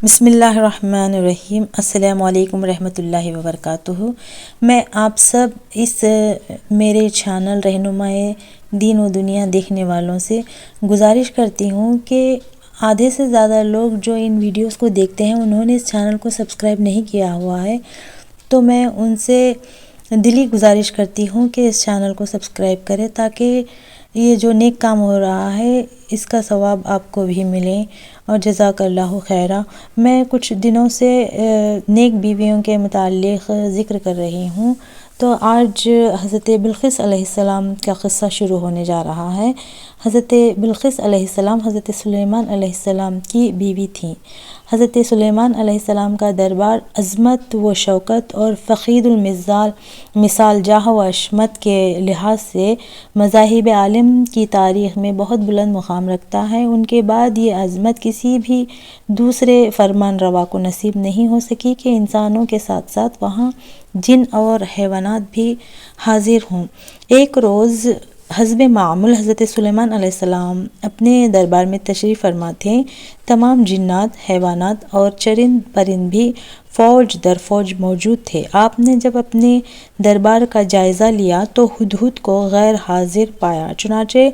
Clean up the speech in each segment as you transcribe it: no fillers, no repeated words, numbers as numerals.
بسم اللہ الرحمن الرحیم۔ السلام علیکم ورحمۃ اللہ وبرکاتہ۔ میں آپ سب اس میرے چینل رہنمائے دین و دنیا دیکھنے والوں سے گزارش کرتی ہوں کہ آدھے سے زیادہ لوگ جو ان ویڈیوز کو دیکھتے ہیں انہوں نے اس چینل کو سبسکرائب نہیں کیا ہوا ہے، تو میں ان سے دلی گزارش کرتی ہوں کہ اس چینل کو سبسکرائب کریں تاکہ یہ جو نیک کام ہو رہا ہے اس کا ثواب آپ کو بھی ملے، اور جزاک اللہ خیرہ۔ میں کچھ دنوں سے نیک بیویوں کے متعلق ذکر کر رہی ہوں، تو آج حضرت بلقیس علیہ السلام کا قصہ شروع ہونے جا رہا ہے۔ حضرت بلقیس علیہ السلام حضرت سلیمان علیہ السلام کی بیوی تھیں۔ حضرت سلیمان علیہ السلام کا دربار عظمت و شوکت اور فقید مثال جاہ و عظمت کے لحاظ سے مذاہب عالم کی تاریخ میں بہت بلند مقام رکھتا ہے۔ ان کے بعد یہ عظمت کسی بھی دوسرے فرمان روا کو نصیب نہیں ہو سکی کہ انسانوں کے ساتھ ساتھ وہاں جن اور حیوانات بھی حاضر ہوں۔ ایک روز حسب معمول حضرت سلیمان علیہ السلام اپنے دربار میں تشریف فرما تھے۔ تمام جنات، حیوانات اور چرند پرند بھی فوج در فوج موجود تھے۔ آپ نے جب اپنے دربار کا جائزہ لیا تو ہدہد کو غیر حاضر پایا، چنانچہ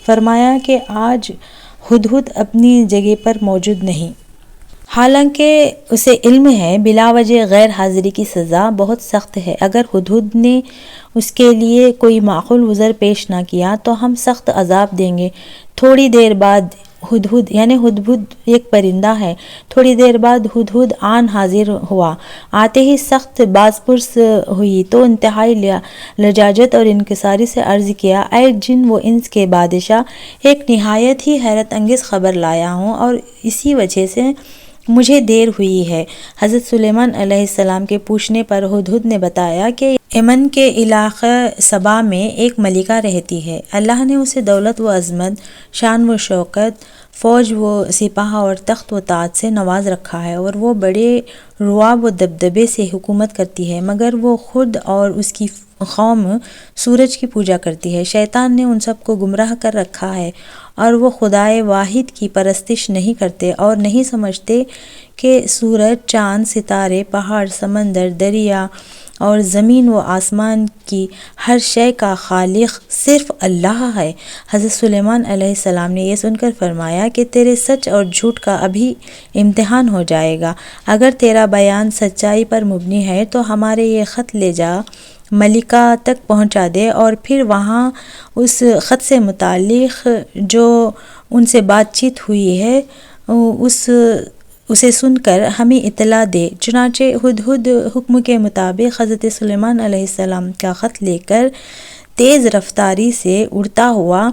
فرمایا کہ آج ہدہد اپنی جگہ پر موجود نہیں۔ حالانکہ اسے علم ہے بلا وجہ غیر حاضری کی سزا بہت سخت ہے۔ اگر ہدہد نے اس کے لیے کوئی معقول عذر پیش نہ کیا تو ہم سخت عذاب دیں گے۔ تھوڑی دیر بعد ہدہد ہدہد ایک پرندہ ہے، تھوڑی دیر بعد ہدہد آن حاضر ہوا۔ آتے ہی سخت باز پرس ہوئی تو انتہائی لجاجت اور انکساری سے عرض کیا، اے جن و انس کے بادشاہ، ایک نہایت ہی حیرت انگیز خبر لایا ہوں اور اسی وجہ سے مجھے دیر ہوئی ہے۔ حضرت سلیمان علیہ السلام کے پوچھنے پر ہدہد نے بتایا کہ یمن کے علاقہ سبا میں ایک ملکہ رہتی ہے۔ اللہ نے اسے دولت و عظمت، شان و شوکت، فوج و سپاہ اور تخت و تاج سے نواز رکھا ہے، اور وہ بڑے رعب و دبدبے سے حکومت کرتی ہے، مگر وہ خود اور اس کی قوم سورج کی پوجا کرتی ہے۔ شیطان نے ان سب کو گمراہ کر رکھا ہے، اور وہ خدائے واحد کی پرستش نہیں کرتے اور نہیں سمجھتے کہ سورج، چاند، ستارے، پہاڑ، سمندر، دریا اور زمین و آسمان کی ہر شے کا خالق صرف اللہ ہے۔ حضرت سلیمان علیہ السلام نے یہ سن کر فرمایا کہ تیرے سچ اور جھوٹ کا ابھی امتحان ہو جائے گا۔ اگر تیرا بیان سچائی پر مبنی ہے تو ہمارے یہ خط لے جا ملکہ تک پہنچا دے، اور پھر وہاں اس خط سے متعلق جو ان سے بات چیت ہوئی ہے اسے سن کر ہمیں اطلاع دے۔ چنانچہ ہدہد حکم کے مطابق حضرت سلیمان علیہ السلام کا خط لے کر تیز رفتاری سے اڑتا ہوا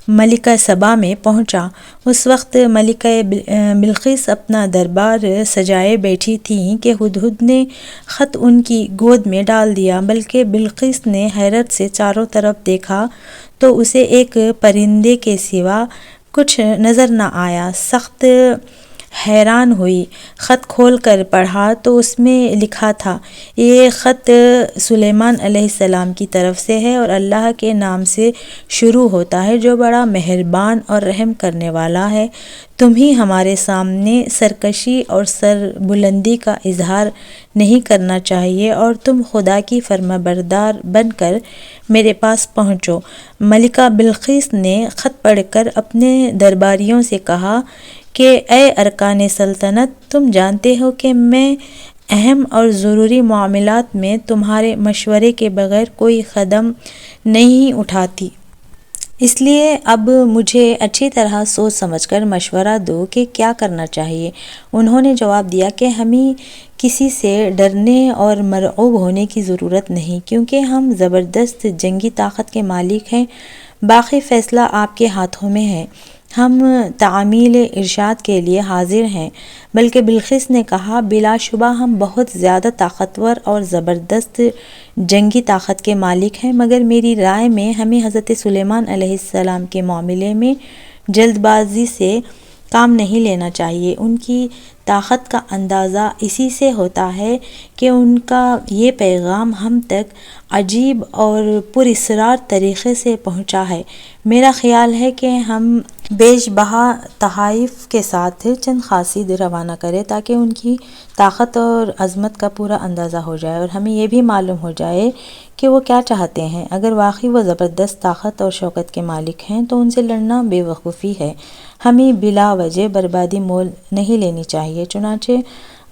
ملکہ سبا میں پہنچا۔ اس وقت ملکہ بلقیس اپنا دربار سجائے بیٹھی تھیں کہ ہدہد نے خط ان کی گود میں ڈال دیا، بلکہ بلقیس نے حیرت سے چاروں طرف دیکھا تو اسے ایک پرندے کے سوا کچھ نظر نہ آیا۔ سخت حیران ہوئی، خط کھول کر پڑھا تو اس میں لکھا تھا، یہ خط سلیمان علیہ السلام کی طرف سے ہے اور اللہ کے نام سے شروع ہوتا ہے جو بڑا مہربان اور رحم کرنے والا ہے۔ تمہیں ہمارے سامنے سرکشی اور سربلندی کا اظہار نہیں کرنا چاہیے، اور تم خدا کی فرمانبردار بن کر میرے پاس پہنچو۔ ملکہ بلقیس نے خط پڑھ کر اپنے درباریوں سے کہا کہ اے ارکان سلطنت، تم جانتے ہو کہ میں اہم اور ضروری معاملات میں تمہارے مشورے کے بغیر کوئی قدم نہیں اٹھاتی۔ اس لیے اب مجھے اچھی طرح سوچ سمجھ کر مشورہ دو کہ کیا کرنا چاہیے۔ انہوں نے جواب دیا کہ ہمیں کسی سے ڈرنے اور مرعوب ہونے کی ضرورت نہیں، کیونکہ ہم زبردست جنگی طاقت کے مالک ہیں۔ باقی فیصلہ آپ کے ہاتھوں میں ہے۔ ہم تعمیل ارشاد کے لیے حاضر ہیں۔ بلکہ بلقیس نے کہا، بلا شبہ ہم بہت زیادہ طاقتور اور زبردست جنگی طاقت کے مالک ہیں، مگر میری رائے میں ہمیں حضرت سلیمان علیہ السلام کے معاملے میں جلد بازی سے کام نہیں لینا چاہیے۔ ان کی طاقت کا اندازہ اسی سے ہوتا ہے کہ ان کا یہ پیغام ہم تک عجیب اور پراسرار طریقے سے پہنچا ہے۔ میرا خیال ہے کہ ہم بیش بہا تحائف کے ساتھ چند قصائد روانہ کریں تاکہ ان کی طاقت اور عظمت کا پورا اندازہ ہو جائے اور ہمیں یہ بھی معلوم ہو جائے کہ وہ کیا چاہتے ہیں۔ اگر واقعی وہ زبردست طاقت اور شوکت کے مالک ہیں تو ان سے لڑنا بے وقوفی ہے۔ ہمیں بلا وجہ بربادی مول نہیں لینی چاہیے۔ چنانچہ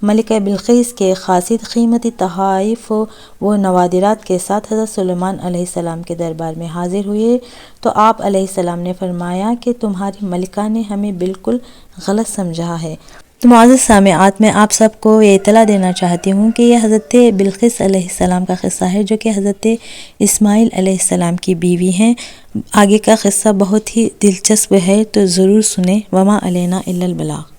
ملکہ بلقیس کے قاصد قیمتی تحائف و نوادرات کے ساتھ حضرت سلیمان علیہ السلام کے دربار میں حاضر ہوئے تو آپ علیہ السلام نے فرمایا کہ تمہاری ملکہ نے ہمیں بالکل غلط سمجھا ہے۔ تو معزز سامعات، میں آپ سب کو یہ اطلاع دینا چاہتی ہوں کہ یہ حضرت بلقیس علیہ السلام کا قصہ ہے جو کہ حضرت اسماعیل علیہ السلام کی بیوی ہیں۔ آگے کا قصہ بہت ہی دلچسپ ہے تو ضرور سنیں۔ وما علینا الا البلاغ۔